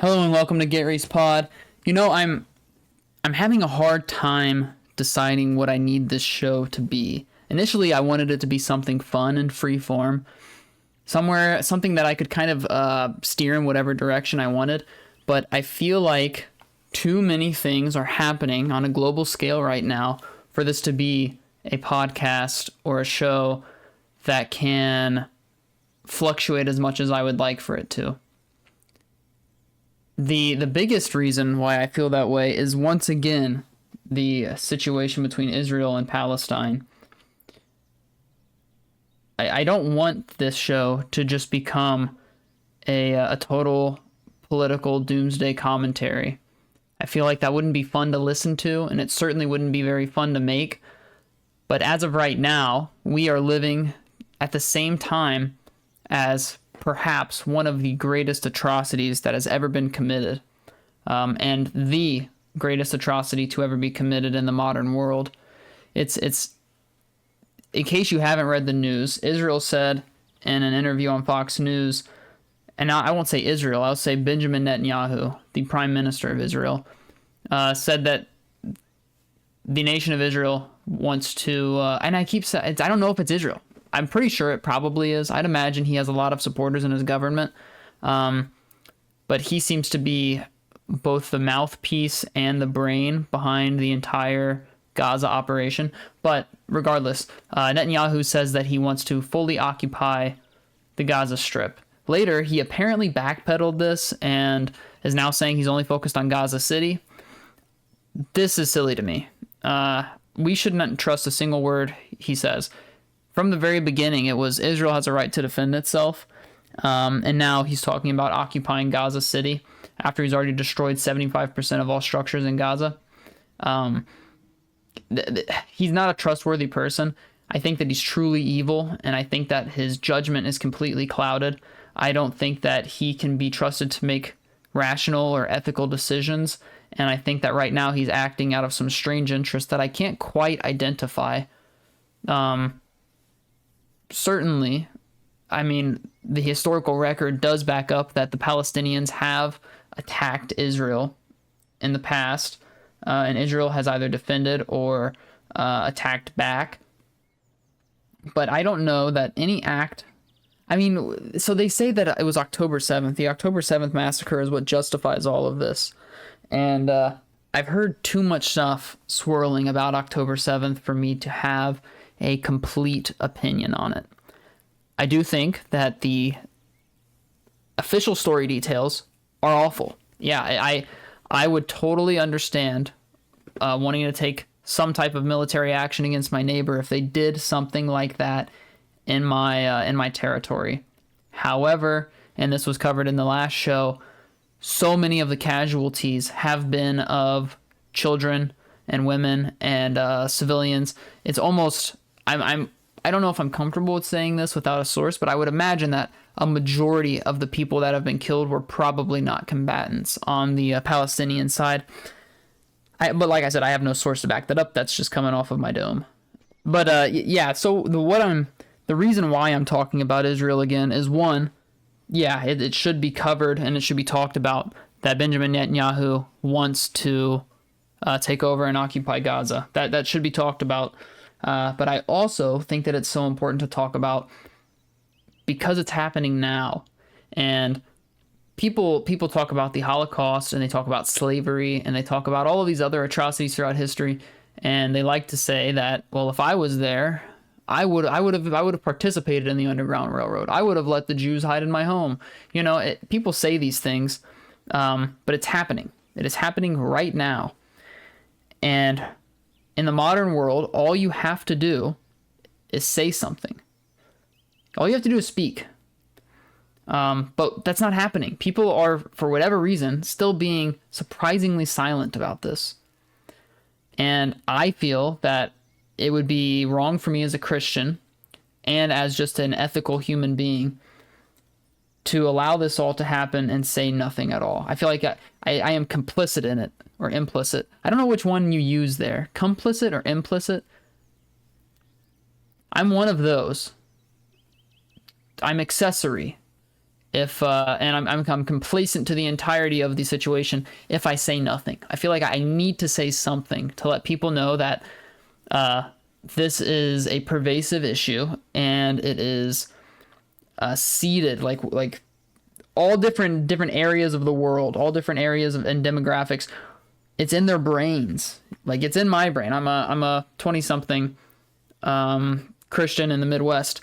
Hello and welcome to Garry's Pod. I'm having a hard time deciding what I need this show to be. Initially, I wanted it to be something fun and free form, something that I could kind of steer in whatever direction I wanted. But I feel like too many things are happening on a global scale right now for this to be a podcast or a show that can fluctuate as much as I would like for it to. The biggest reason why I feel that way is once again the situation between Israel and Palestine. I don't want this show to just become a total political doomsday commentary. I feel like that wouldn't be fun to listen to, and it certainly wouldn't be very fun to make. But as of right now, we are living at the same time as perhaps one of the greatest atrocities that has ever been committed, and the greatest atrocity to ever be committed in the modern world. It's in case you haven't read the news, Israel said in an interview on Fox News, and I won't say Israel, I'll say Benjamin Netanyahu, the prime minister of Israel, said that the nation of Israel wants to, and I keep saying, I don't know if it's Israel. I'm pretty sure it probably is. I'd imagine he has a lot of supporters in his government. But he seems to be both the mouthpiece and the brain behind the entire Gaza operation. But regardless, Netanyahu says that he wants to fully occupy the Gaza Strip. Later, he apparently backpedaled this and is now saying he's only focused on Gaza City. This is silly to me. We shouldn't trust a single word he says. From the very beginning, it was Israel has a right to defend itself. And now he's talking about occupying Gaza City after he's already destroyed 75% of all structures in Gaza. He's not a trustworthy person. I think that he's truly evil, and I think that his judgment is completely clouded. I don't think that he can be trusted to make rational or ethical decisions. And I think that right now he's acting out of some strange interest that I can't quite identify. Certainly, I mean, the historical record does back up that the Palestinians have attacked Israel in the past, and Israel has either defended or attacked back. But I don't know that any act... I mean, so they say that it was October 7th. The October 7th massacre is what justifies all of this. And I've heard too much stuff swirling about October 7th for me to have a complete opinion on it. I do think that the official story details are awful. Yeah, I would totally understand wanting to take some type of military action against my neighbor if they did something like that in my territory. However, and this was covered in the last show, so many of the casualties have been of children and women and civilians. It's almost I don't know if I'm comfortable with saying this without a source, but I would imagine that a majority of the people that have been killed were probably not combatants on the Palestinian side. But like I said, I have no source to back that up. That's just coming off of my dome. But yeah, so the reason why I'm talking about Israel again is one, yeah, it should be covered and it should be talked about that Benjamin Netanyahu wants to take over and occupy Gaza. That should be talked about. But I also think that it's so important to talk about because it's happening now. And people talk about the Holocaust and they talk about slavery and they talk about all of these other atrocities throughout history. And they like to say that, well, if I was there, I would have participated in the Underground Railroad. I would have let the Jews hide in my home. You know, people say these things, but it's happening. It is happening right now. And in the modern world, all you have to do is say something. All you have to do is speak. But that's not happening. People are, for whatever reason, still being surprisingly silent about this. And I feel that it would be wrong for me as a Christian and as just an ethical human being to allow this all to happen and say nothing at all. I feel like I am complicit in it, or implicit. I don't know which one you use there. Complicit or implicit? I'm one of those. I'm accessory if and I'm complacent to the entirety of the situation if I say nothing. I feel like I need to say something to let people know that this is a pervasive issue, and it is seeded like all different areas of the world, all different areas and demographics. It's in their brains. Like, it's in my brain. I'm a 20-something Christian in the Midwest,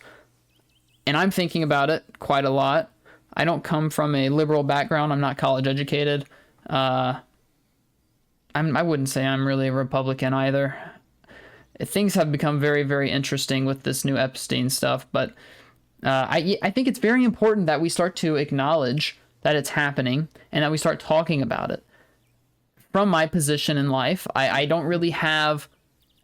and I'm thinking about it quite a lot. I don't come from a liberal background. I'm not college educated. I wouldn't say I'm really a Republican either. Things have become very, very interesting with this new Epstein stuff, but I think it's very important that we start to acknowledge that it's happening and that we start talking about it. From my position in life, I don't really have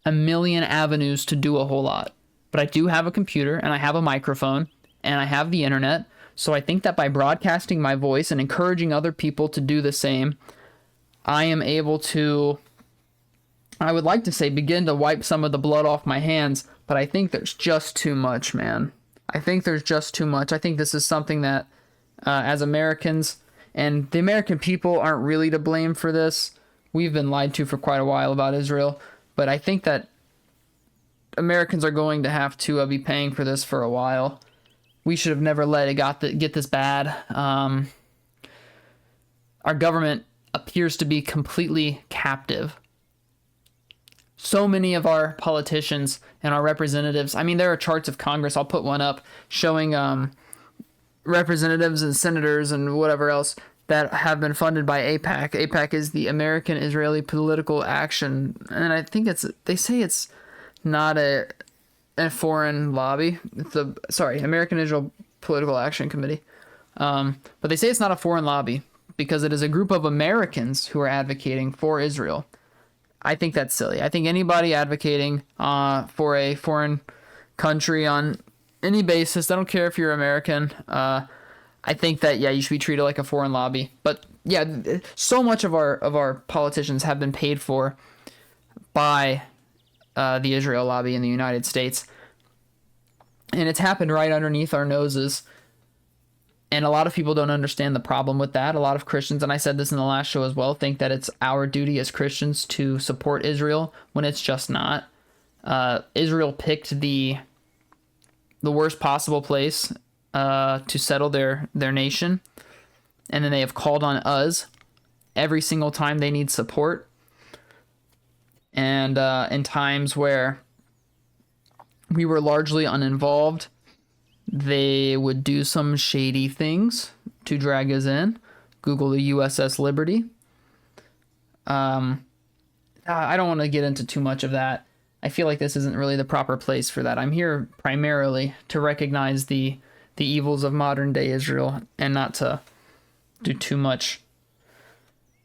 a million avenues to do a whole lot, but I do have a computer and I have a microphone and I have the internet. So I think that by broadcasting my voice and encouraging other people to do the same, I am able to, I would like to say, begin to wipe some of the blood off my hands, but I think there's just too much, man. I think there's just too much. I think this is something that, as Americans, and the American people aren't really to blame for this. We've been lied to for quite a while about Israel, but I think that Americans are going to have to be paying for this for a while. We should have never let it get this bad. Our government appears to be completely captive. So many of our politicians and our representatives, I mean, there are charts of Congress, I'll put one up, showing representatives and senators and whatever else that have been funded by AIPAC. AIPAC is the American Israeli Political Action, and I think they say it's not a foreign lobby. It's the American Israel Political Action Committee. But they say it's not a foreign lobby because it is a group of Americans who are advocating for Israel. I think that's silly. I think anybody advocating for a foreign country on any basis, I don't care if you're American, I think that, yeah, you should be treated like a foreign lobby. But yeah, so much of our politicians have been paid for by the Israel lobby in the United States. And it's happened right underneath our noses. And a lot of people don't understand the problem with that. A lot of Christians, and I said this in the last show as well, think that it's our duty as Christians to support Israel when it's just not. Israel picked the worst possible place to settle their nation. And then they have called on us every single time they need support. And in times where we were largely uninvolved, they would do some shady things to drag us in. Google the USS Liberty. I don't want to get into too much of that. I feel like this isn't really the proper place for that. I'm here primarily to recognize the evils of modern day Israel and not to do too much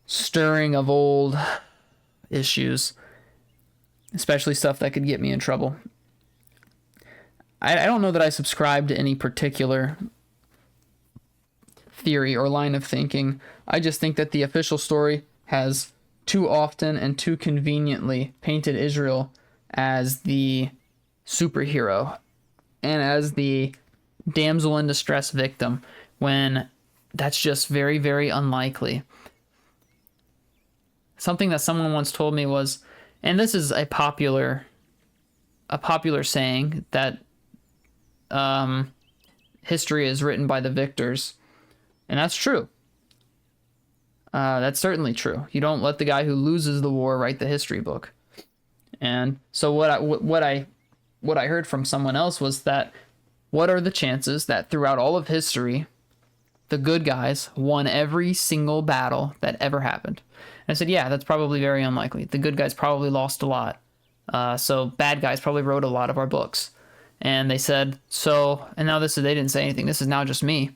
stirring of old issues, especially stuff that could get me in trouble. I don't know that I subscribe to any particular theory or line of thinking. I just think that the official story has too often and too conveniently painted Israel as the superhero and as the damsel in distress victim, when that's just very, very unlikely. Something that someone once told me was, and this is a popular saying, that history is written by the victors, and that's true. That's certainly true. You don't let the guy who loses the war write the history book. And so what I heard from someone else was that, what are the chances that throughout all of history, the good guys won every single battle that ever happened? And I said, yeah, that's probably very unlikely. The good guys probably lost a lot. So bad guys probably wrote a lot of our books. And they said, and now they didn't say anything. This is now just me.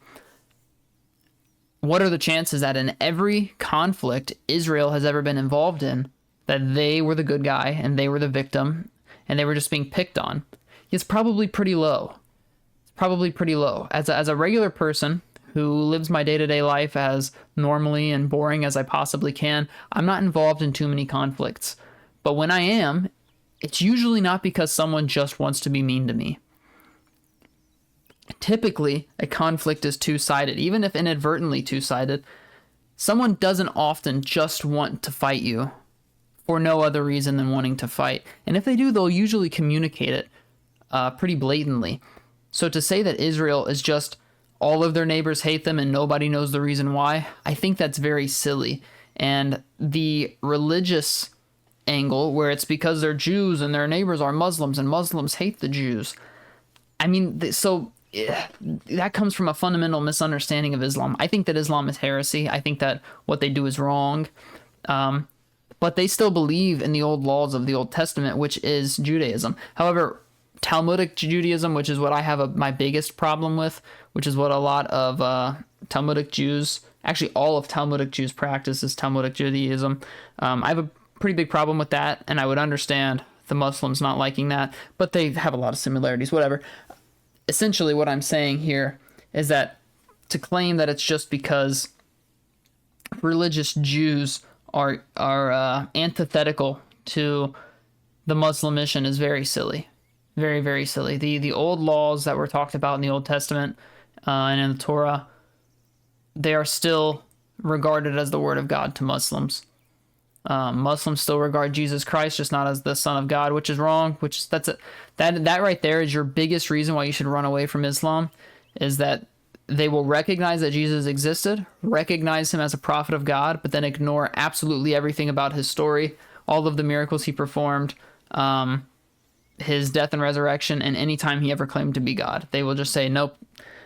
What are the chances that in every conflict Israel has ever been involved in, that they were the good guy and they were the victim and they were just being picked on? It's probably pretty low. It's probably pretty low. As a regular person who lives my day-to-day life as normally and boring as I possibly can, I'm not involved in too many conflicts. But when I am, it's usually not because someone just wants to be mean to me. Typically, a conflict is two-sided, even if inadvertently two-sided. Someone doesn't often just want to fight you for no other reason than wanting to fight. And if they do, they'll usually communicate it pretty blatantly. So to say that Israel is just all of their neighbors hate them and nobody knows the reason why, I think that's very silly. And the religious angle, where it's because they're Jews and their neighbors are Muslims and Muslims hate the Jews. I mean, that comes from a fundamental misunderstanding of Islam. I think that Islam is heresy. I think that what they do is wrong. But they still believe in the old laws of the Old Testament, which is Judaism. However, Talmudic Judaism, which is what I have my biggest problem with, which is what a lot of Talmudic Jews, actually all of Talmudic Jews practice, is Talmudic Judaism. I have a pretty big problem with that, and I would understand the Muslims not liking that, but they have a lot of similarities, whatever. Essentially, what I'm saying here is that to claim that it's just because religious Jews are antithetical to the Muslim mission is very silly. Very, very silly. The old laws that were talked about in the Old Testament and in the Torah, they are still regarded as the word of God to Muslims. Muslims still regard Jesus Christ just not as the Son of God, which is wrong. That right there is your biggest reason why you should run away from Islam, is that they will recognize that Jesus existed, recognize him as a prophet of God, but then ignore absolutely everything about his story, all of the miracles he performed, his death and resurrection, and any time he ever claimed to be God. They will just say, nope,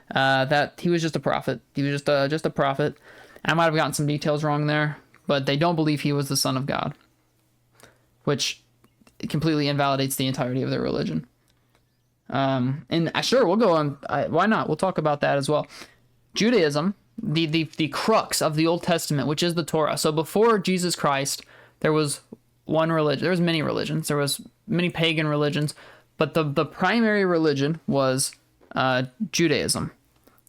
that he was just a prophet. He was just a prophet. I might have gotten some details wrong there, but they don't believe he was the Son of God, which completely invalidates the entirety of their religion. And sure, we'll go on. Why not? We'll talk about that as well. Judaism, the crux of the Old Testament, which is the Torah. So before Jesus Christ, there was one religion. There was many religions. There was many pagan religions, but the primary religion was Judaism.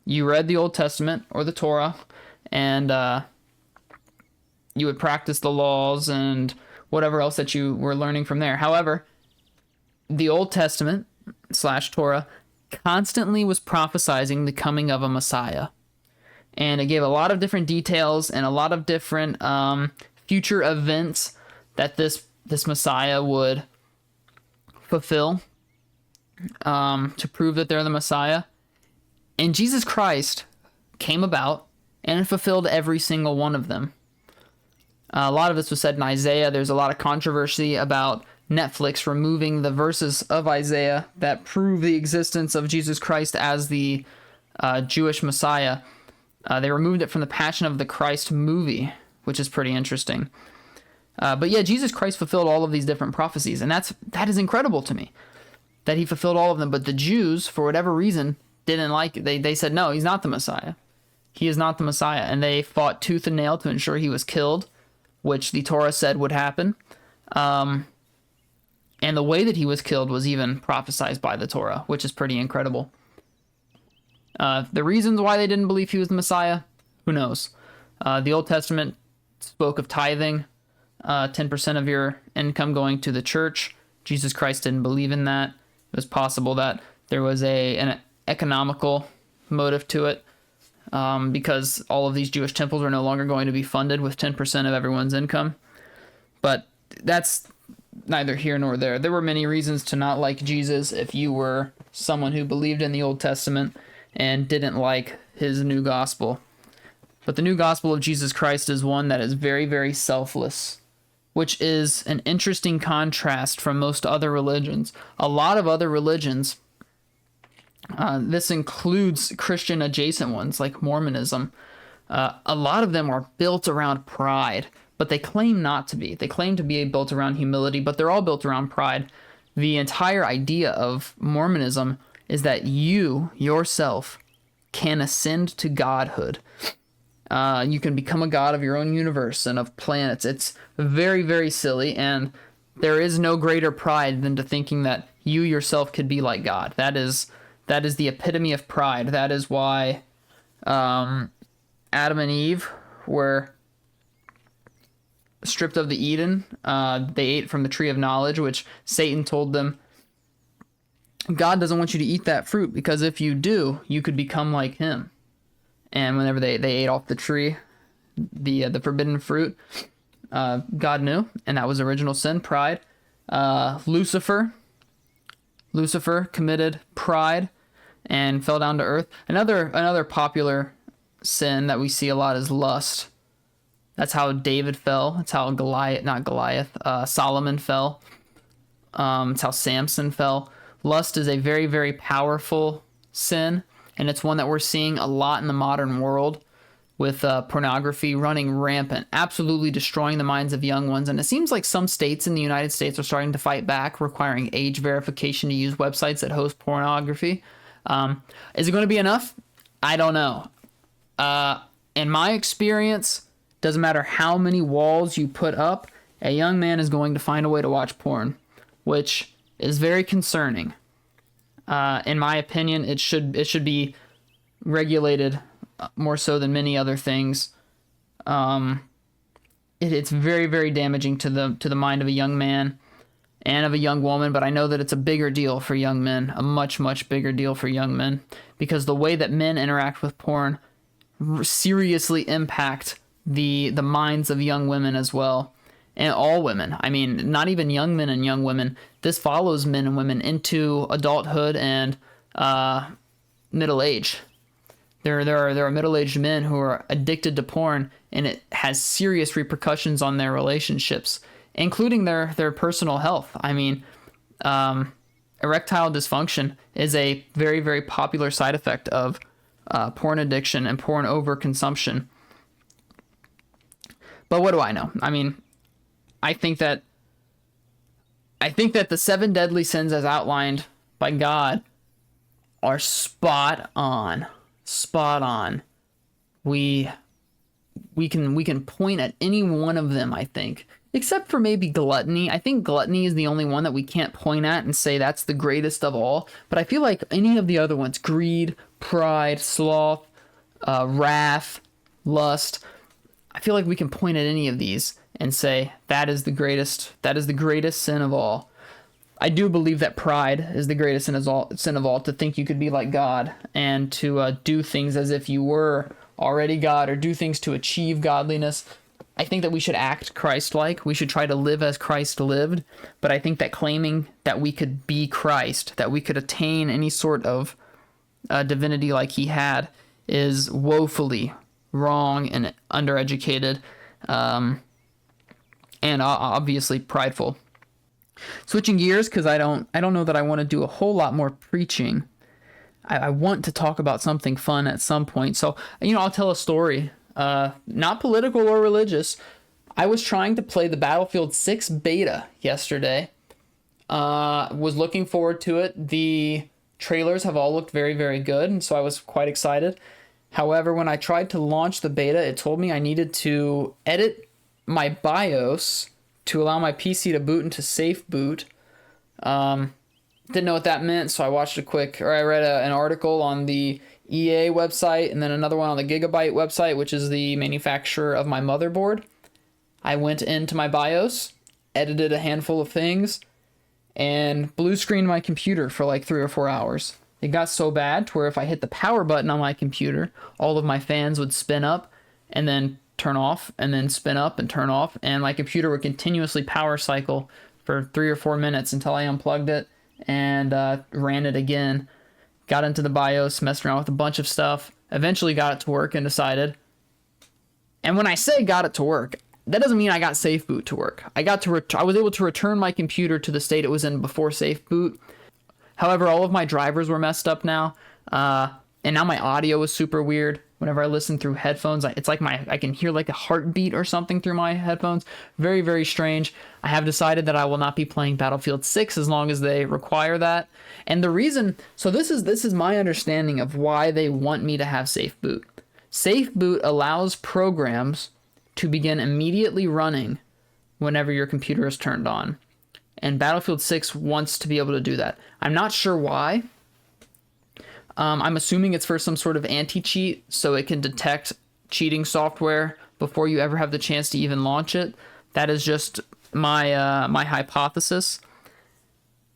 You read the Old Testament or the Torah, and you would practice the laws and whatever else that you were learning from there. However, the Old Testament / Torah constantly was prophesizing the coming of a Messiah. And it gave a lot of different details and a lot of different future events that this Messiah would fulfill to prove that they're the Messiah. And Jesus Christ came about and fulfilled every single one of them. A lot of this was said in Isaiah. There's a lot of controversy about Netflix removing the verses of Isaiah that prove the existence of Jesus Christ as the Jewish Messiah. They removed it from the Passion of the Christ movie, which is pretty interesting. But yeah, Jesus Christ fulfilled all of these different prophecies, and that is incredible to me, that he fulfilled all of them. But the Jews, for whatever reason, didn't like it. They said, no, he's not the Messiah. He is not the Messiah. And they fought tooth and nail to ensure he was killed, which the Torah said would happen. And the way that he was killed was even prophesied by the Torah, which is pretty incredible. The reasons why they didn't believe he was the Messiah, who knows? The Old Testament spoke of tithing, 10% of your income going to the church. Jesus Christ didn't believe in that. It was possible that there was an economical motive to it, because all of these Jewish temples are no longer going to be funded with 10% of everyone's income. But that's neither here nor there. There were many reasons to not like Jesus if you were someone who believed in the Old Testament and didn't like his new gospel. But the new gospel of Jesus Christ is one that is very, very selfless, which is an interesting contrast from most other religions. A lot of other religions, this includes Christian adjacent ones like Mormonism, a lot of them are built around pride, but they claim not to be. They claim to be built around humility, but they're all built around pride. The entire idea of Mormonism is that you yourself can ascend to godhood. You can become a god of your own universe and of planets. It's very, very silly, and there is no greater pride than to thinking that you yourself could be like God. That is the epitome of pride. That is why Adam and Eve were stripped of the Eden. They ate from the tree of knowledge, which Satan told them God doesn't want you to eat that fruit, because if you do, you could become like him. And whenever they ate off the tree, the forbidden fruit, God knew, and that was original sin, pride. Lucifer committed pride and fell down to earth. Another popular sin that we see a lot is lust. That's how David fell. That's how Solomon fell. It's how Samson fell. Lust is a very, very powerful sin, and it's one that we're seeing a lot in the modern world, with pornography running rampant, absolutely destroying the minds of young ones. And it seems like some states in the United States are starting to fight back, requiring age verification to use websites that host pornography. Is it going to be enough? I don't know. In my experience, doesn't matter how many walls you put up, a young man is going to find a way to watch porn, which is very concerning. In my opinion, it should be regulated more so than many other things. It's very, very damaging to the mind of a young man and of a young woman, but I know that it's a bigger deal for young men, a much, much bigger deal for young men, because the way that men interact with porn seriously impact the minds of young women as well, and all women. I mean, not even young men and young women. This follows men and women into adulthood and middle age. There are middle-aged men who are addicted to porn, and it has serious repercussions on their relationships, including their personal health. I mean, erectile dysfunction is a very, very popular side effect of porn addiction and porn overconsumption. But what do I know? I mean, I think that the 7 deadly sins as outlined by God are spot on. Spot on. We can point at any one of them, I think, except for maybe gluttony. I think gluttony is the only one that we can't point at and say that's the greatest of all. But I feel like any of the other ones, greed, pride, sloth, wrath, lust, I feel like we can point at any of these and say that is the greatest sin of all. I do believe that pride is the greatest sin of all, to think you could be like God and to do things as if you were already God, or do things to achieve godliness. I think that we should act Christ-like. We should try to live as Christ lived. But I think that claiming that we could be Christ, that we could attain any sort of divinity like he had, is woefully wrong and undereducated, and obviously prideful. Switching gears, because I don't know that I want to do a whole lot more preaching. I want to talk about something fun at some point. So, I'll tell a story, not political or religious. I was trying to play the Battlefield 6 beta yesterday. Was looking forward to it. The trailers have all looked very, very good, and so I was quite excited. However, when I tried to launch the beta, it told me I needed to edit my BIOS to allow my PC to boot into safe boot. Didn't know what that meant, so I read an article on the EA website, and then another one on the Gigabyte website, which is the manufacturer of my motherboard. I went into my BIOS, edited a handful of things, and blue screened my computer for like 3 or 4 hours. It got so bad to where if I hit the power button on my computer, all of my fans would spin up and then turn off, and then spin up and turn off, and my computer would continuously power cycle for 3 or 4 minutes until I unplugged it and ran it again. Got into the BIOS, messed around with a bunch of stuff, eventually got it to work and decided. And when I say got it to work, that doesn't mean I got safe boot to work. I was able to return my computer to the state it was in before safe boot. However, all of my drivers were messed up now, and now my audio is super weird. Whenever I listen through headphones, it's like I can hear like a heartbeat or something through my headphones. Very, very strange. I have decided that I will not be playing Battlefield 6 as long as they require that. And the reason, so this is my understanding of why they want me to have safe boot. Safe boot allows programs to begin immediately running whenever your computer is turned on. And Battlefield 6 wants to be able to do that. I'm not sure why. I'm assuming it's for some sort of anti-cheat, so it can detect cheating software before you ever have the chance to even launch it. That is just my hypothesis.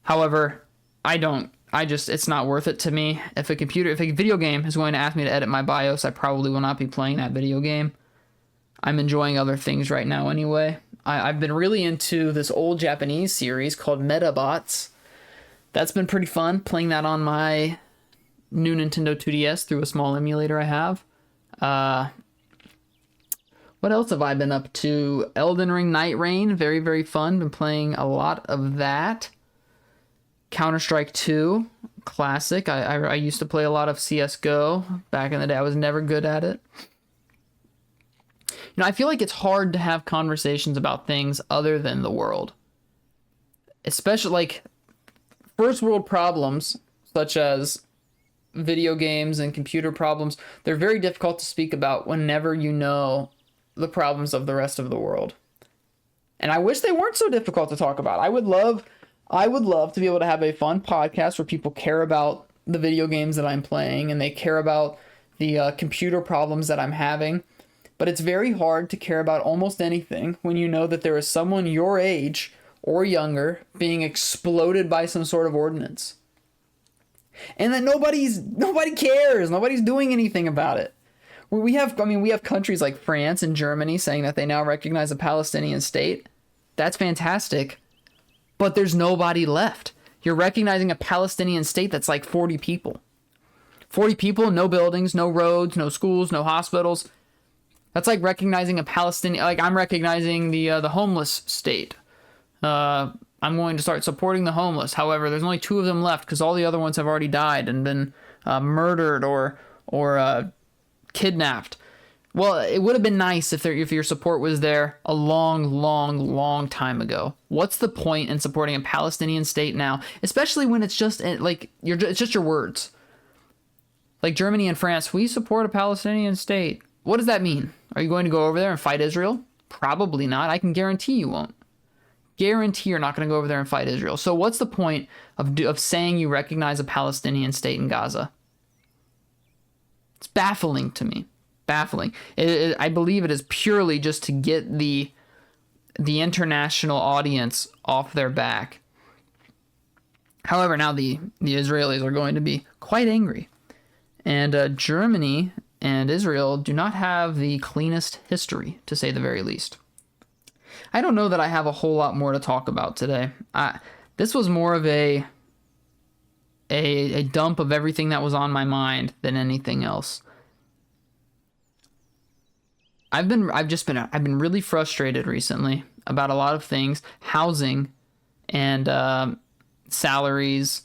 However, I don't it's not worth it to me. If a video game is going to ask me to edit my BIOS, I probably will not be playing that video game. I'm enjoying other things right now anyway. I've been really into this old Japanese series called Metabots. That's been pretty fun, playing that on my new Nintendo 2DS through a small emulator I have. What else have I been up to? Elden Ring Night Rain, very, very fun. Been playing a lot of that. Counter-Strike 2, classic. I used to play a lot of CSGO back in the day. I was never good at it. You know, I feel like it's hard to have conversations about things other than the world. Especially like first world problems, such as video games and computer problems. They're very difficult to speak about whenever you know the problems of the rest of the world. And I wish they weren't so difficult to talk about. I would love to be able to have a fun podcast where people care about the video games that I'm playing and they care about the computer problems that I'm having. But it's very hard to care about almost anything when you know that there is someone your age or younger being exploded by some sort of ordinance. And that nobody cares. Nobody's doing anything about it. We have countries like France and Germany saying that they now recognize a Palestinian state. That's fantastic. But there's nobody left. You're recognizing a Palestinian state that's like 40 people. 40 people, no buildings, no roads, no schools, no hospitals. That's like recognizing a Palestinian, like I'm recognizing the homeless state. I'm going to start supporting the homeless. However, there's only 2 of them left because all the other ones have already died and been murdered or kidnapped. Well, it would have been nice if your support was there a long time ago. What's the point in supporting a Palestinian state now, especially when it's just like it's just your words? Like Germany and France, we support a Palestinian state. What does that mean? Are you going to go over there and fight Israel? Probably not. I can guarantee you won't. Guarantee you're not going to go over there and fight Israel. So what's the point of saying you recognize a Palestinian state in Gaza? It's baffling to me. Baffling. I believe it is purely just to get the international audience off their back. However, now the Israelis are going to be quite angry. And Germany and Israel do not have the cleanest history, to say the very least. I don't know that I have a whole lot more to talk about today. This was more of a dump of everything that was on my mind than anything else. I've been really frustrated recently about a lot of things, housing and salaries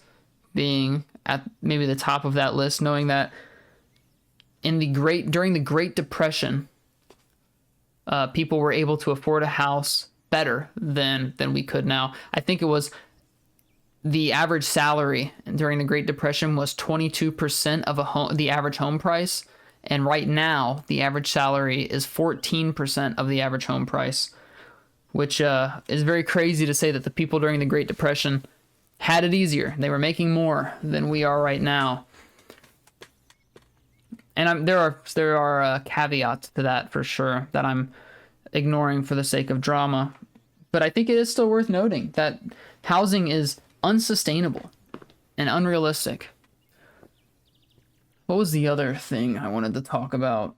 being at maybe the top of that list, knowing that during the Great Depression, people were able to afford a house better than we could now. I think it was the average salary during the Great Depression was 22% of the average home price. And right now, the average salary is 14% of the average home price, which is very crazy to say that the people during the Great Depression had it easier. They were making more than we are right now. And there are caveats to that for sure that I'm ignoring for the sake of drama. But I think it is still worth noting that housing is unsustainable and unrealistic. What was the other thing I wanted to talk about?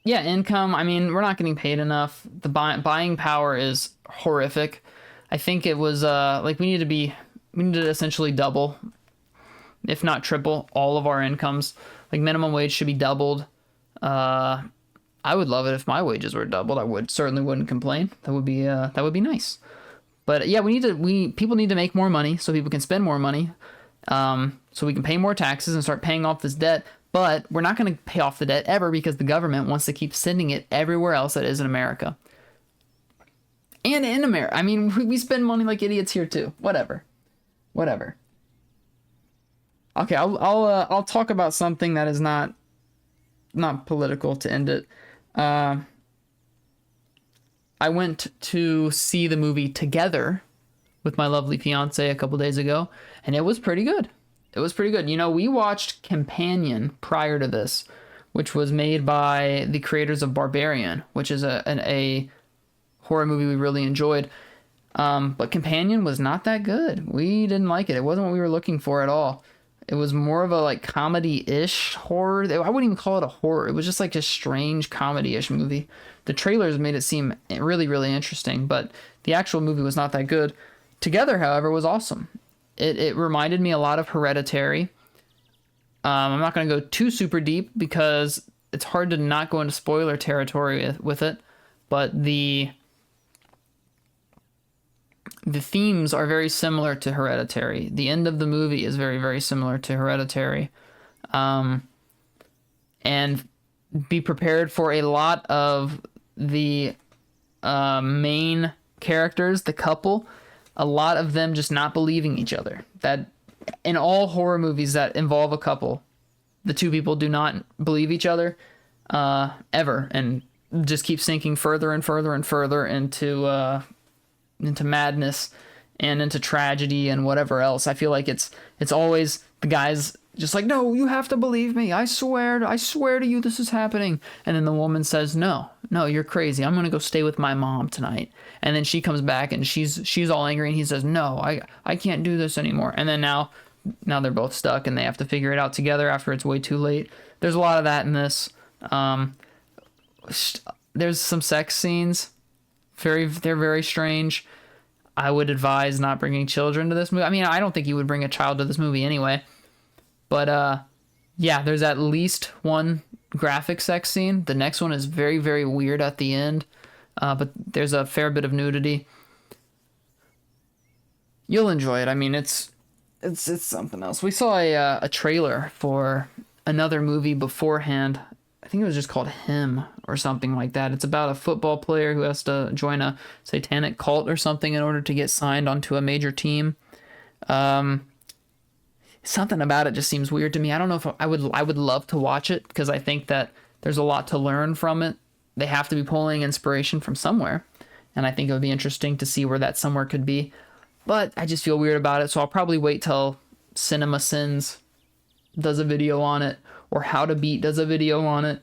Yeah, income. I mean, we're not getting paid enough. The buying power is horrific. I think it was we need to essentially double, if not triple, all of our incomes. Like minimum wage should be doubled. I would love it if my wages were doubled. I certainly wouldn't complain. That would be nice. But yeah, people need to make more money so people can spend more money. So we can pay more taxes and start paying off this debt. But we're not going to pay off the debt ever because the government wants to keep sending it everywhere else that is in America. And in America, I mean, we spend money like idiots here too. Whatever. Okay, I'll talk about something that is not political to end it. I went to see the movie Together with my lovely fiance a couple days ago, and it was pretty good. You know, we watched Companion prior to this, which was made by the creators of Barbarian, which is a horror movie we really enjoyed. But Companion was not that good. We didn't like it. It wasn't what we were looking for at all. It was more of a like comedy-ish horror. I wouldn't even call it a horror. It was just like a strange comedy-ish movie. The trailers made it seem really, really interesting, but the actual movie was not that good. Together, however, was awesome. It reminded me a lot of Hereditary. I'm not going to go too super deep because it's hard to not go into spoiler territory with it, but the themes are very similar to Hereditary. The end of the movie is very, very similar to Hereditary. And be prepared for a lot of the main characters, the couple, a lot of them just not believing each other. That in all horror movies that involve a couple, the two people do not believe each other ever, and just keep sinking further and further and further into madness and into tragedy and whatever else. I feel like it's always the guys just like, no, you have to believe me. I swear to you this is happening. And then the woman says, no, you're crazy. I'm going to go stay with my mom tonight. And then she comes back and she's all angry and he says, no, I can't do this anymore. And then now they're both stuck and they have to figure it out together after it's way too late. There's a lot of that in this. There's some sex scenes. They're very strange. I would advise not bringing children to this movie. I mean, I don't think you would bring a child to this movie anyway. But yeah, there's at least one graphic sex scene. The next one is very, very weird at the end. But there's a fair bit of nudity. You'll enjoy it. I mean, it's something else. We saw a trailer for another movie beforehand. I think it was just called Him or something like that. It's about a football player who has to join a satanic cult or something in order to get signed onto a major team. Something about it just seems weird to me. I don't know if I would love to watch it because I think that there's a lot to learn from it. They have to be pulling inspiration from somewhere, and I think it would be interesting to see where that somewhere could be. But I just feel weird about it, so I'll probably wait till Cinema Sins does a video on it, or How to Beat does a video on it.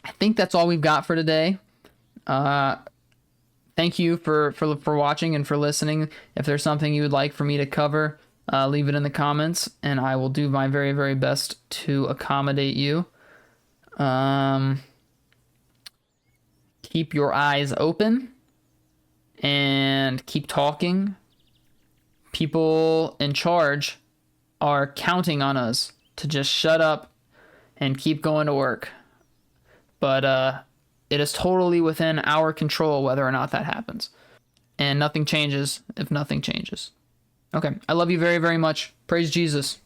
I think that's all we've got for today. Thank you for watching and for listening. If there's something you would like for me to cover, leave it in the comments, and I will do my very, very best to accommodate you. Keep your eyes open and keep talking. People in charge are counting on us to just shut up and keep going to work. But it is totally within our control whether or not that happens. And nothing changes if nothing changes. Okay, I love you very, very much. Praise Jesus.